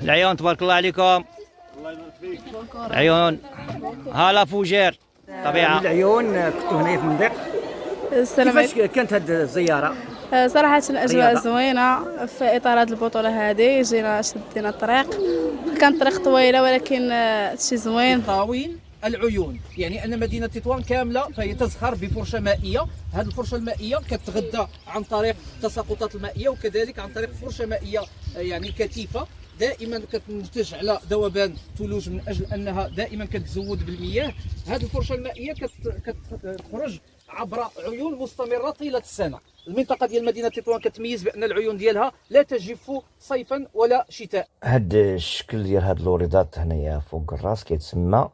العيون تبارك الله عليكم. الله يبارك فيك. العيون هلا فوجير طبيعه. العيون كنتوا هنا في المضيق. السلام عليكم. كيفاش كانت هذه الزياره؟ صراحة الأجواء رياضة. زوينة في إطار هذه البطولة هذه. جينا شدينا الطريق، كانت طريق طويلة ولكن شي زوين. طاوين العيون، يعني ان مدينه تطوان كامله فهي تزخر بفرشه مائيه. هذه الفرشه المائيه كتغذى عن طريق التساقطات المائيه وكذلك عن طريق فرشه مائيه يعني كثيفه دائما كتنتج على ذوبان ثلوج من اجل انها دائما كتزود بالمياه. هذه الفرشه المائيه كتخرج عبر عيون مستمره طيله السنه. المنطقه ديال مدينه تطوان كتميز بان العيون ديالها لا تجف صيفا ولا شتاء. هاد الشكل ديال هاد الوريدات هنايا فوق الراس كيتسمى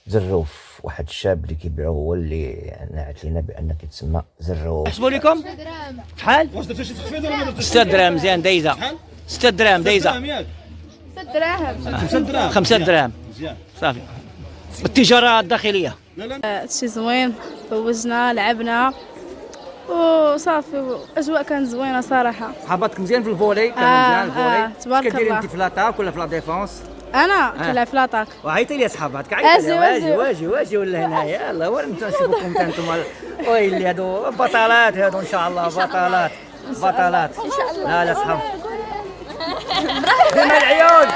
زروف. واحد الشاب اللي كيبيعو هو اللي نعت لينا بان كيتسمى زروف. حسبوا لكم شحال؟ واش درتي شي تخفيض ولا ما درتيش؟ 6 دراهم مزيان دايزه. 6 دراهم دايزه. 6 دراهم 5 دراهم 5 دراهم مزيان صافي. التجاره الداخليه. شي زوين، فوجنا لعبنا وصافي. الاجواء كانت زوينه صراحه. صحاباتك مزيان في الفولي؟ كان مزيان الفولي؟ تبارك كديري الله. انت في لاطاك ولا في لا ديفونس؟ انا كنلعب في لاطاك. وعيطي لي صحاباتك، عيطي لي. واجي واجي ولا هنايا. يلاه ورا نشوفكم انتم. ويلي هادو بطلات هادو ان شاء الله. بطلات بطلات. لا صحاب. ديما العيون.